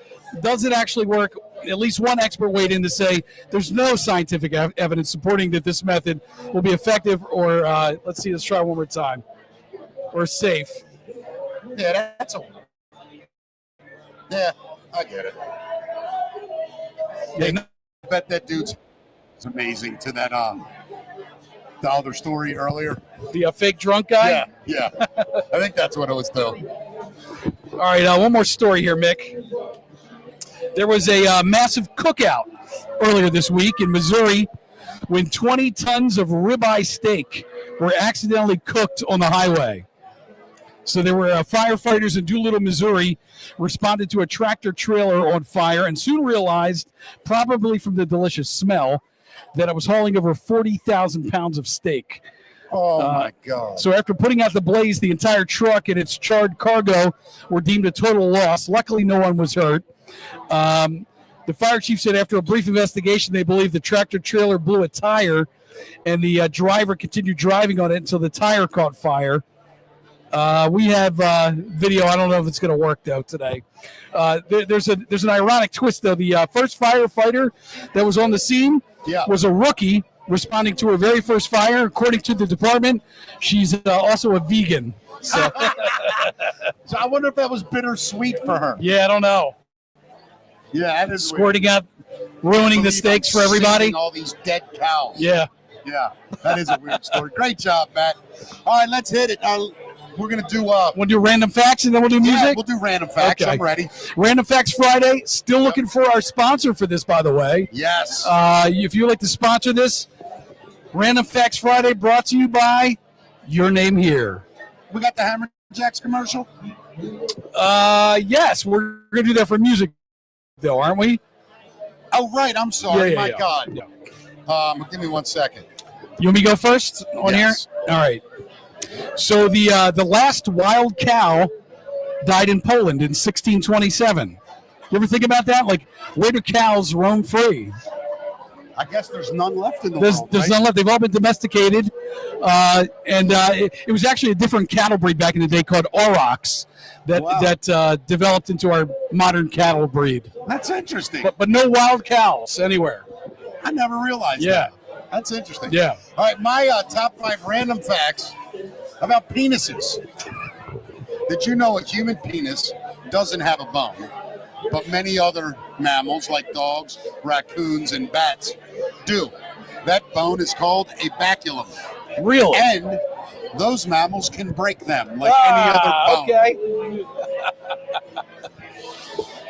C: Does it actually work? At least one expert weighed in to say there's no scientific evidence supporting that this method will be effective or, let's try one more time, or safe.
B: Yeah, Yeah, I get it.
C: Yeah,
B: I bet that dude's amazing to that the other story earlier.
C: the fake drunk guy?
B: Yeah. I think that's what it was though.
C: All right, one more story here, Mick. There was a massive cookout earlier this week in Missouri when 20 tons of ribeye steak were accidentally cooked on the highway. So there were firefighters in Doolittle, Missouri, responded to a tractor trailer on fire and soon realized, probably from the delicious smell, that it was hauling over 40,000 pounds of steak.
B: Oh, my God.
C: So after putting out the blaze, the entire truck and its charred cargo were deemed a total loss. Luckily, no one was hurt. The fire chief said after a brief investigation, they believe the tractor trailer blew a tire, and the driver continued driving on it until the tire caught fire. We have video. I don't know if it's going to work, though, today. There's an ironic twist, though. The first firefighter that was on the scene was a rookie responding to her very first fire. According to the department, she's also a vegan. So,
B: So I wonder if that was bittersweet for her.
C: yeah, I don't know.
B: Yeah, that is
C: Squirting up, ruining the steaks for everybody.
B: All these dead cows.
C: Yeah.
B: Yeah, that is a weird story. Great job, Matt. All right, let's hit it. We're going to do...
C: We'll do random facts and then we'll do music?
B: Yeah, we'll do random facts.
C: Okay.
B: I'm ready.
C: Random Facts Friday. Still looking for our sponsor for this, by the way.
B: Yes.
C: If you'd like to sponsor this, Random Facts Friday brought to you by Your Name Here.
B: We got the Hammer Jacks commercial?
C: Yes, we're going to do that for music, though, aren't we?
B: Oh, right. I'm sorry.
C: Yeah.
B: God.
C: Yeah.
B: Give me 1 second.
C: You want me to go first on
B: Yes.
C: here? All right. So the last wild cow died in Poland in 1627. You ever think about that? Like, where do cows roam free?
B: I guess there's none left in the
C: There's
B: world, right?
C: none left. They've all been domesticated. It was actually a different cattle breed back in the day called aurochs that developed into our modern cattle breed.
B: That's interesting.
C: But no wild cows anywhere.
B: I never realized that. That's interesting.
C: Yeah.
B: All right, my top 5 random facts about penises. Did you know a human penis doesn't have a bone, but many other mammals like dogs, raccoons, and bats do? That bone is called a baculum.
C: Really?
B: And those mammals can break them like any other bone.
C: Okay.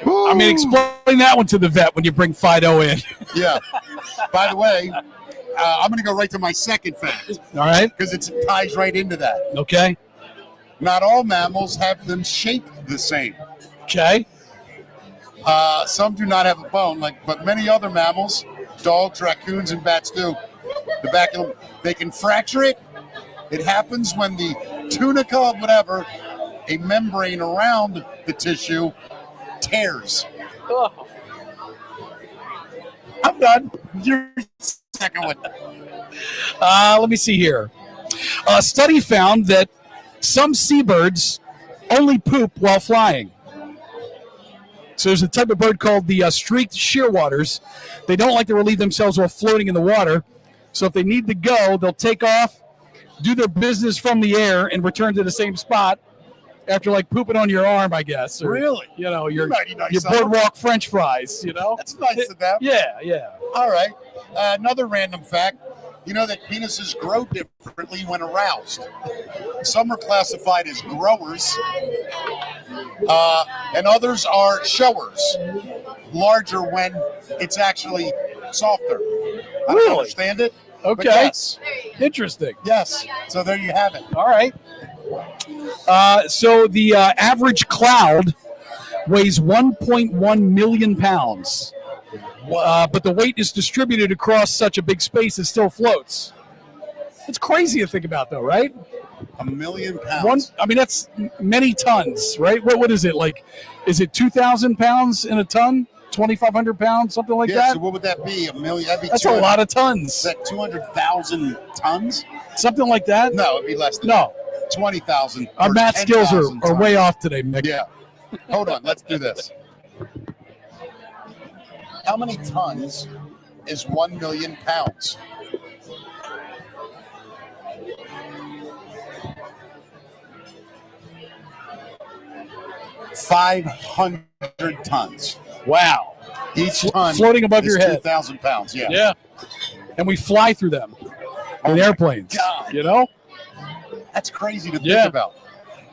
C: I mean, explain that one to the vet when you bring Fido in.
B: Yeah. By the way, I'm going to go right to my second fact.
C: All right.
B: Because it ties right into that.
C: Okay.
B: Not all mammals have them shaped the same.
C: Okay.
B: Some do not have a bone, but many other mammals, dogs, raccoons, and bats do. The baculum, they can fracture it. It happens when the tunica, whatever, a membrane around the tissue, tears.
C: Oh.
B: I'm done. Your second one.
C: Let me see here. A study found that some seabirds only poop while flying. So there's a type of bird called the streaked shearwaters. They don't like to relieve themselves while floating in the water. So if they need to go, they'll take off, do their business from the air, and return to the same spot after like pooping on your arm, I guess. Or,
B: Really?
C: You know, your
B: Mighty nice
C: your
B: of 'em.
C: boardwalk French fries. You know.
B: That's nice of them.
C: Yeah.
B: All right. Another random fact. You know that penises grow differently when aroused. Some are classified as growers, and others are showers. Larger when it's actually softer. I don't
C: Really?
B: understand it.
C: Okay.
B: But yes.
C: Interesting.
B: Yes. So there you have it.
C: All right. So the average cloud weighs 1.1 million pounds. But the weight is distributed across such a big space it still floats. It's crazy to think about, though, right?
B: 1 million pounds.
C: That's many tons, right? What is it like? Is it 2,000 pounds in a ton? 2,500 pounds, something like that?
B: So what would that be? 1 million? That'd be
C: That's a lot of tons.
B: Is that 200,000 tons?
C: Something like that?
B: No, it'd be less than
C: No.
B: 20,000.
C: Our
B: or
C: math skills
B: 10,000
C: are way
B: tons.
C: off today, Mick.
B: Yeah. Hold on. Let's do this. How many tons is 1 million pounds? $500 tons.
C: Wow.
B: Each ton
C: Floating above
B: is
C: your head.
B: 2,000 pounds. Yeah.
C: Yeah. And we fly through them in airplanes.
B: God.
C: You know?
B: That's crazy to
C: Yeah.
B: think about.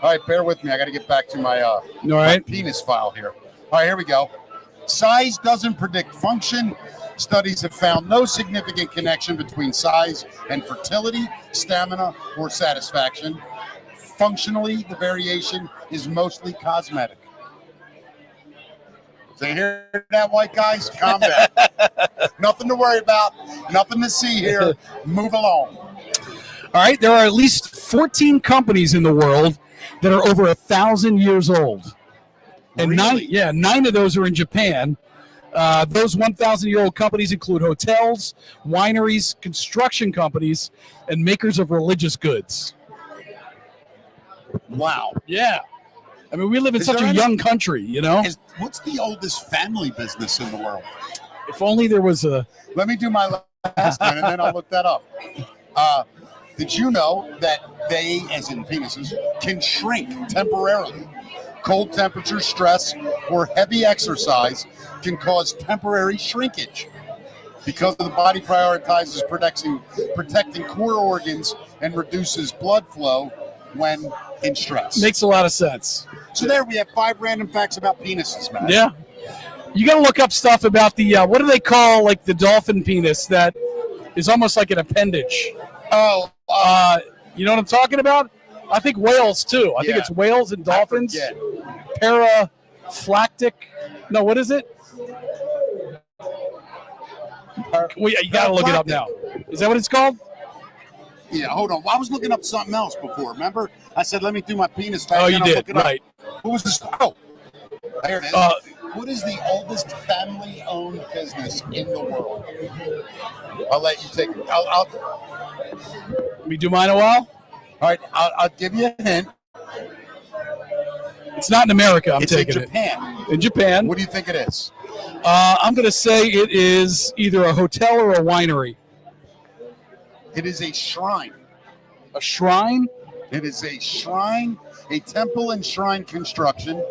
B: All right, bear with me. I got to get back to my,
C: All
B: my
C: right.
B: penis file here. All right, here we go. Size doesn't predict function. Studies have found no significant connection between size and fertility, stamina, or satisfaction. Functionally, the variation is mostly cosmetic. So you hear that, white guys? Calm down. Nothing to worry about. Nothing to see here. Move along.
C: All right. There are at least 14 companies in the world that are over 1,000 years old. And
B: Really?
C: nine of those are in Japan. Those 1,000-year-old companies include hotels, wineries, construction companies, and makers of religious goods.
B: Wow.
C: Yeah. I mean, we live in
B: Is
C: such
B: there
C: a
B: any-
C: young country, you know?
B: What's the oldest family business in the world?
C: If only there was a...
B: Let me do my last one, and then I'll look that up. Did you know that they, as in penises, can shrink temporarily? Cold temperature, stress, or heavy exercise can cause temporary shrinkage because the body prioritizes protecting core organs and reduces blood flow when in stress.
C: Makes a lot of sense.
B: So there we have 5 random facts about penises, man.
C: Yeah. You got to look up stuff about the, what do they call, like, the dolphin penis that is almost like an appendage?
B: Oh,
C: You know what I'm talking about? I think whales, too. I think
B: Yeah.
C: it's whales and dolphins.
B: yeah.
C: Paraphylactic. No, what is it? You got to look it up now. Is that what it's called?
B: Yeah, hold on. Well, I was looking up something else before. Remember? I said, let me do my penis fact.
C: Oh,
B: then
C: you
B: I'll
C: did.
B: look it up.
C: Right.
B: What was this? Oh, there it is. What is the oldest family-owned business in the world? I'll let you take it.
C: Let me do mine a while.
B: All right, I'll give you a hint.
C: It's not in America. I'm
B: It's in
C: taking
B: Japan.
C: it. In Japan.
B: What do you think it is?
C: I'm going to say it is either a hotel or a winery.
B: It is a shrine.
C: A shrine?
B: It is a shrine, a temple and shrine construction.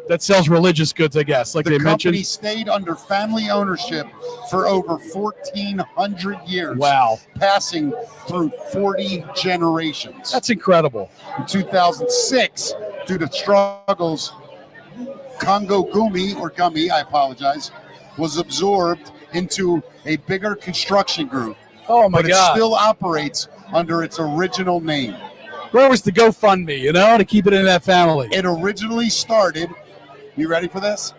C: That sells religious goods, I guess, like
B: The
C: they
B: company
C: mentioned.
B: stayed under family ownership for over 1,400 years.
C: Wow.
B: Passing through 40 generations.
C: That's incredible.
B: In 2006, due to struggles, Congo Gummy, I apologize, was absorbed into a bigger construction group.
C: Oh, my
B: but
C: God.
B: it still operates under its original name.
C: Where was the GoFundMe, you know, to keep it in that family?
B: It originally started, you ready for this?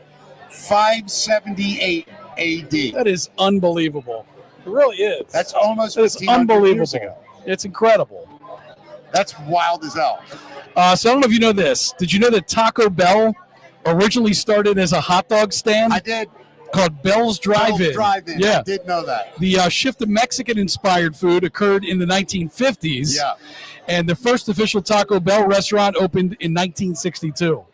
B: 578 AD.
C: That is unbelievable. It really is.
B: That's almost
C: That is
B: 1,500 years ago.
C: unbelievable. It's incredible.
B: That's wild as hell.
C: So I don't know if you know this. Did you know that Taco Bell originally started as a hot dog stand
B: I did.
C: called Bell's Drive-In?
B: Drive-In.
C: Yeah.
B: I did know that.
C: The shift to Mexican-inspired food occurred in the 1950s.
B: Yeah.
C: And the first official Taco Bell restaurant opened in 1962.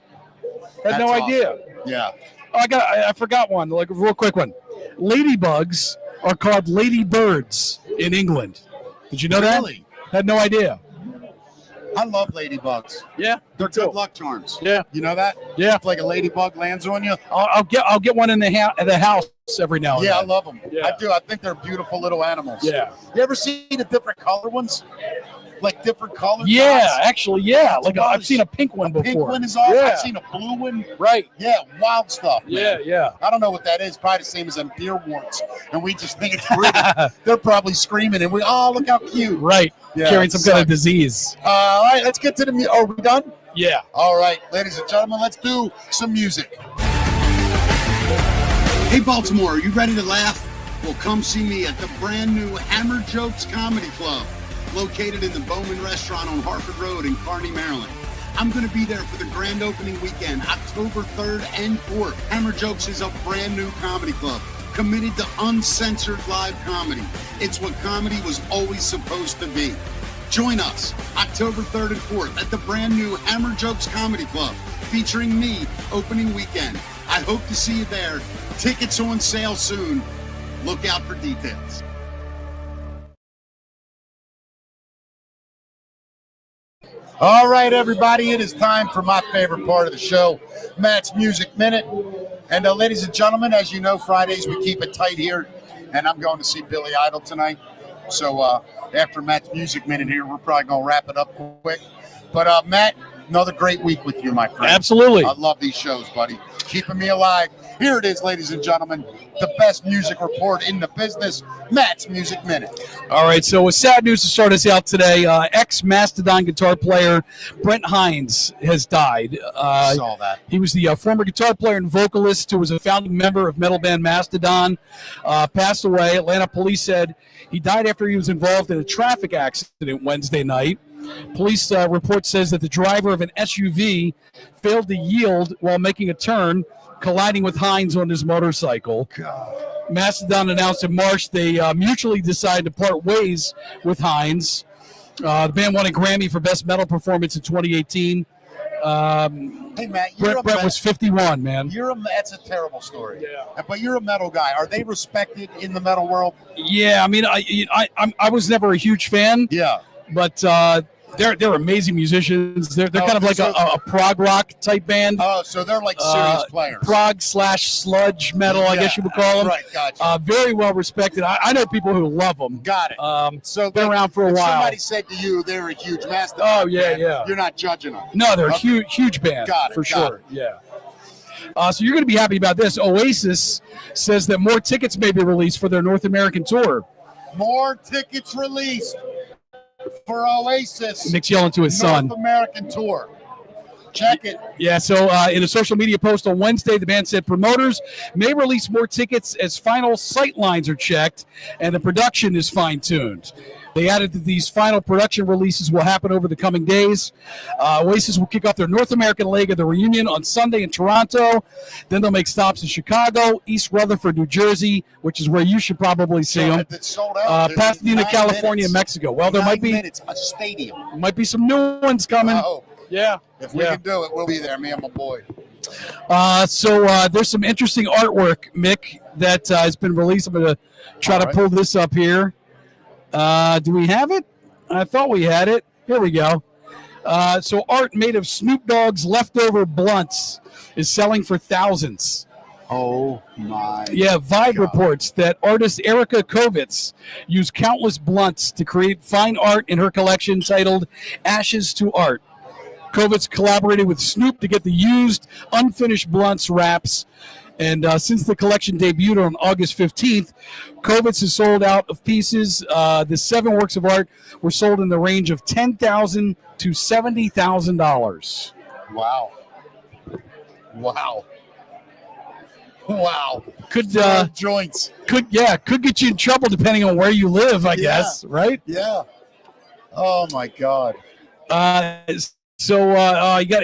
C: Had no
B: That's
C: idea.
B: awesome. Yeah.
C: Oh, I forgot one, like a real quick one. Ladybugs are called ladybirds in England. Did you know
B: Really?
C: that? Had no idea.
B: I love ladybugs.
C: Yeah,
B: They're good luck charms.
C: Yeah.
B: You know that?
C: Yeah.
B: If like a ladybug lands on you.
C: I'll get one in the house every now and
B: Yeah, I
C: then.
B: love them.
C: Yeah.
B: I do. I think they're beautiful little animals.
C: Yeah.
B: You ever seen the different color ones? Like different colors?
C: Yeah, actually, yeah. Like
B: Nice.
C: I've seen a pink one before.
B: Pink one is awesome.
C: Yeah.
B: I've seen a blue one.
C: Right.
B: Yeah, wild stuff. Man.
C: Yeah.
B: I don't know what that is. Probably the same as them deer warts, and we just think it's pretty. They're probably screaming, and look how cute.
C: Right.
B: Yeah,
C: Carrying some kind of disease.
B: All right, let's get to the music. Are we done?
C: Yeah.
B: All right, ladies and gentlemen, let's do some music.
D: Hey, Baltimore, are you ready to laugh? Well, come see me at the brand new Hammer Jokes Comedy Club, located in the Bowman Restaurant on Harford Road in Kearney, Maryland. I'm going to be there for the grand opening weekend, October 3rd and 4th. Hammer Jokes is a brand new comedy club committed to uncensored live comedy. It's what comedy was always supposed to be. Join us October 3rd and 4th at the brand new Hammer Jokes Comedy Club, featuring me opening weekend. I hope to see you there. Tickets on sale soon. Look out for details.
B: All right, everybody, it is time for my favorite part of the show, Matt's Music Minute. And ladies and gentlemen, as you know, Fridays we keep it tight here, and I'm going to see Billy Idol tonight. So after Matt's Music Minute here, we're probably going to wrap it up quick. But Matt, another great week with you, my friend.
C: Absolutely.
B: I love these shows, buddy. Keeping me alive. Here it is, ladies and gentlemen, the best music report in the business, Matt's Music Minute.
C: All right, so with sad news to start us out today, ex-Mastodon guitar player Brent Hines has died.
B: I saw that.
C: He was the former guitar player and vocalist who was a founding member of metal band Mastodon. Passed away. Atlanta police said he died after he was involved in a traffic accident Wednesday night. Police report says that the driver of an SUV failed to yield while making a turn, colliding with Hines on his motorcycle.
B: God.
C: Mastodon announced in March they mutually decided to part ways with Hines. The band won a Grammy for Best Metal Performance in 2018.
B: Hey, Matt,
C: Brett was 51, man.
B: That's a terrible story.
C: Yeah.
B: But you're a metal guy. Are they respected in the metal world?
C: Yeah, I mean, I was never a huge fan,
B: Yeah.
C: but they're amazing musicians. They're kind of like a prog rock type band.
B: Oh, so they're like serious players.
C: Prog/sludge metal, I guess you would call them.
B: Right, gotcha.
C: Very well respected. I know people who love them.
B: Got it.
C: So been around for a
B: if
C: while.
B: Somebody said to you they're a huge Mastodon.
C: Oh, yeah,
B: fan,
C: yeah.
B: You're not judging them.
C: No, they're a huge band.
B: Got it,
C: for
B: got
C: sure. Yeah. So you're going to be happy about this. Oasis says that more tickets may be released for their North American tour.
B: More tickets released for Oasis.
C: Nick's yelling to his son.
B: North American tour. Check it.
C: Yeah, so in a social media post on Wednesday, the band said promoters may release more tickets as final sight lines are checked and the production is fine-tuned. They added that these final production releases will happen over the coming days. Oasis will kick off their North American leg of the reunion on Sunday in Toronto. Then they'll make stops in Chicago, East Rutherford, New Jersey, which is where you should probably see them.
B: It's sold out.
C: Pasadena, California, and Mexico. Well, there might be
B: a stadium.
C: some new ones coming.
B: Uh-oh.
C: Yeah.
B: If we can do it, we'll be there, me and my boy.
C: So there's some interesting artwork, Mick, that has been released. I'm going to try to pull this up here. Do we have it? I thought we had it. Here we go. So art made of Snoop Dogg's leftover blunts is selling for thousands.
B: Oh, my
C: Yeah, Vibe
B: God.
C: reports that artist Erica Kovitz used countless blunts to create fine art in her collection titled Ashes to Art. Kovitz collaborated with Snoop to get the used, unfinished blunts wraps. And since the collection debuted on August 15th, Kovitz has sold out of pieces. The 7 works of art were sold in the range of $10,000 to $70,000.
B: Wow.
C: Could
B: joints.
C: could get you in trouble depending on where you live, I guess, right?
B: Yeah. Oh, my God.
C: So you got.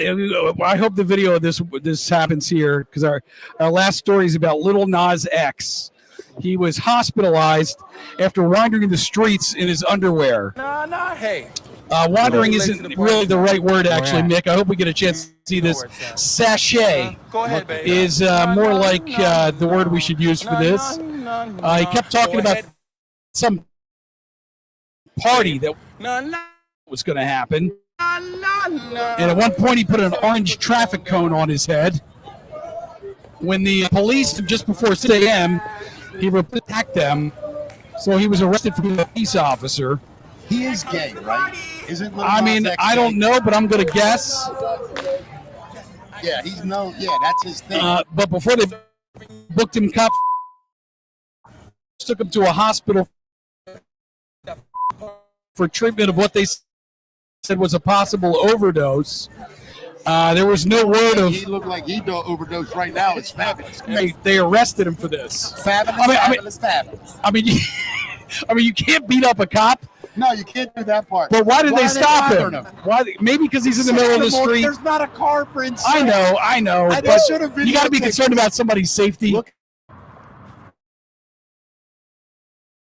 C: I hope the video of this happens here because our last story is about Lil Nas X. He was hospitalized after wandering the streets in his underwear.
E: Hey.
C: Wandering isn't really the right word, actually, Mick. I hope we get a chance to see this. Sachet
E: Go ahead, baby.
C: is more like the word we should use for this. He kept talking about some party that was going to happen. And at one point, he put an orange traffic cone on his head. When the police, just before 6 a.m., he attacked them. So he was arrested for being a peace officer.
B: He is gay, right? Isn't Lil
C: I mean,
B: Nas X
C: I don't
B: gay?
C: know, but I'm going to guess.
B: Yeah, he's known. Yeah, that's his thing.
C: But before they booked him, cops took him to a hospital for treatment of what they said was a possible overdose. There was no word of.
B: He looked like he'd overdose right now. It's fabulous.
C: They arrested him for this.
B: Fabulous.
C: I mean, you can't beat up a cop.
B: No, you can't do that part.
C: But why did they stop him?
B: him?
C: Why? Maybe because he's in the middle of the street.
B: There's not a car for inside.
C: I know.
B: And
C: But
B: should have been
C: you got to be concerned about somebody's safety.
B: Look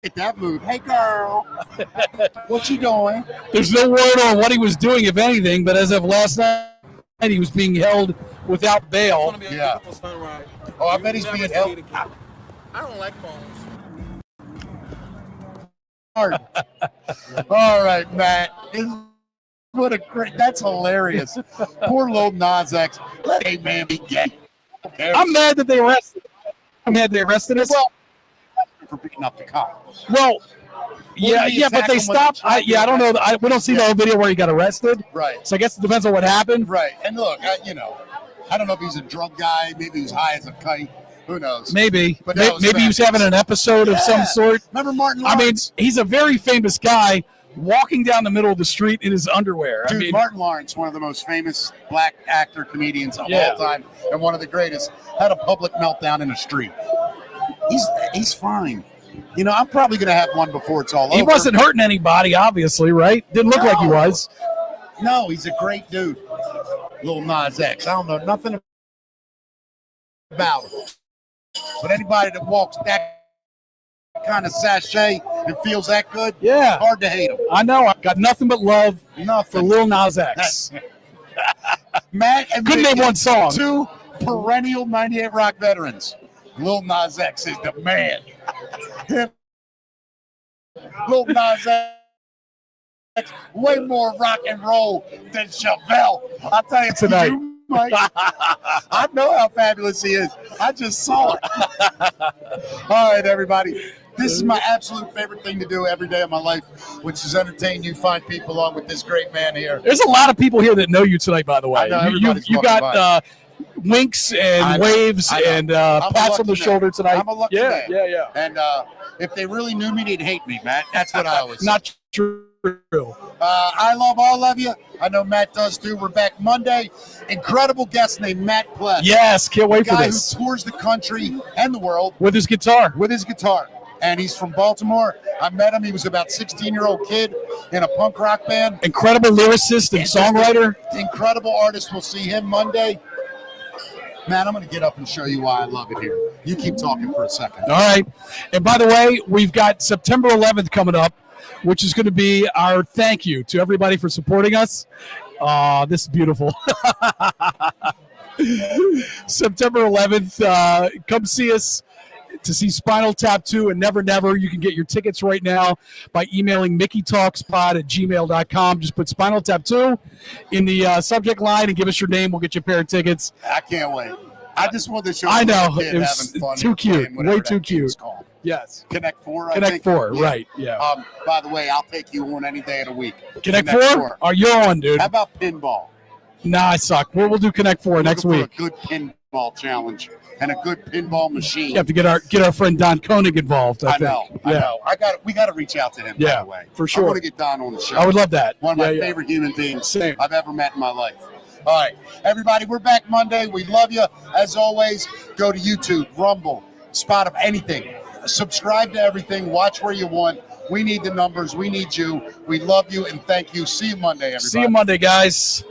B: at that move. Hey, girl. What you doing?
C: There's no word on what he was doing, if anything. But as of last night, he was being held without bail.
B: Yeah. Oh, I bet he's being held.
E: I don't like phones.
B: All right, Matt. What a great. That's hilarious. Poor Lil Nas X. Let a man be gay.
C: I'm mad that they arrested him. I'm mad they arrested us.
B: Well, for picking up the cop.
C: Well, yeah, but they stopped. I don't know. We don't see the whole video where he got arrested.
B: Right.
C: So I guess it depends on what happened.
B: Right. And look, I don't know if he's a drug guy. Maybe he's high as a kite. Who knows?
C: Maybe.
B: But
C: Maybe he was having an episode of some sort.
B: Remember Martin
C: I mean,
B: Lawrence?
C: he's a very famous guy walking down the middle of the street in his underwear.
B: Dude, Martin Lawrence, one of the most famous black actor comedians of all time, and one of the greatest, had a public meltdown in the street. He's fine. I'm probably going to have one before it's all over.
C: He wasn't hurting anybody, obviously, right? Didn't look like he was.
B: No, he's a great dude. Lil Nas X. I don't know nothing about him. But anybody that walks that kind of sachet and feels that good, hard to hate him.
C: I know. I've got nothing but love for Lil Nas X.
B: Matt and
C: couldn't name one song.
B: Two perennial 98 Rock veterans. Lil Nas X is the man. Lil Nas X, way more rock and roll than Chevelle. I'll tell you
C: tonight.
B: Mike, I know how fabulous he is. I just saw it. All right, everybody. This is my absolute favorite thing to do every day of my life, which is entertain you, find people along with this great man here.
C: There's a lot of people here that know you tonight, by the way.
B: I know,
C: you got winks and waves and pats on the shoulder tonight.
B: I'm a lucky man.
C: Yeah.
B: And if they really knew me, they'd hate me, Matt. That's what I always say.
C: Not true.
B: I love all of you. I know Matt does too. We're back Monday. Incredible guest named Matt Pless.
C: Yes, can't wait for
B: guy
C: this.
B: Who tours the country and the world
C: with his guitar.
B: And he's from Baltimore. I met him. He was about 16-year-old kid in a punk rock band.
C: Incredible lyricist and songwriter.
B: Incredible artist. We'll see him Monday. Matt, I'm going to get up and show you why I love it here. You keep talking for a second.
C: All right. And by the way, we've got September 11th coming up, which is going to be our thank you to everybody for supporting us. This is beautiful. September 11th, come see us to see Spinal Tap 2 and Never Never. You can get your tickets right now by emailing mickeytalkspod@gmail.com. Just put Spinal Tap 2 in the subject line and give us your name. We'll get you a pair of tickets.
B: I can't wait. I just wanted to show
C: I
B: you
C: know.
B: a kid
C: It was
B: having fun
C: too cute.
B: whatever
C: Way too
B: that game's
C: cute.
B: called.
C: Yes.
B: Connect 4,
C: Connect 4, right. Yeah.
B: By the way, I'll take you on any day of the week.
C: Connect 4? Oh, you're on, dude.
B: How about pinball?
C: Nah, I suck. We'll do Connect 4 next week.
B: A good pinball challenge and a good pinball machine.
C: You have to get our friend Don Koenig involved. I
B: know. We got to reach out to him.
C: Yeah,
B: by the way,
C: for sure.
B: I want to get Don on the show.
C: I would love that.
B: One of my favorite human beings I've ever met in my life. All right, everybody, we're back Monday. We love you. As always, go to YouTube, Rumble, Spotify, anything. Subscribe to everything. Watch where you want. We need the numbers. We need you. We love you and thank you. See you Monday, everybody.
C: See you Monday, guys.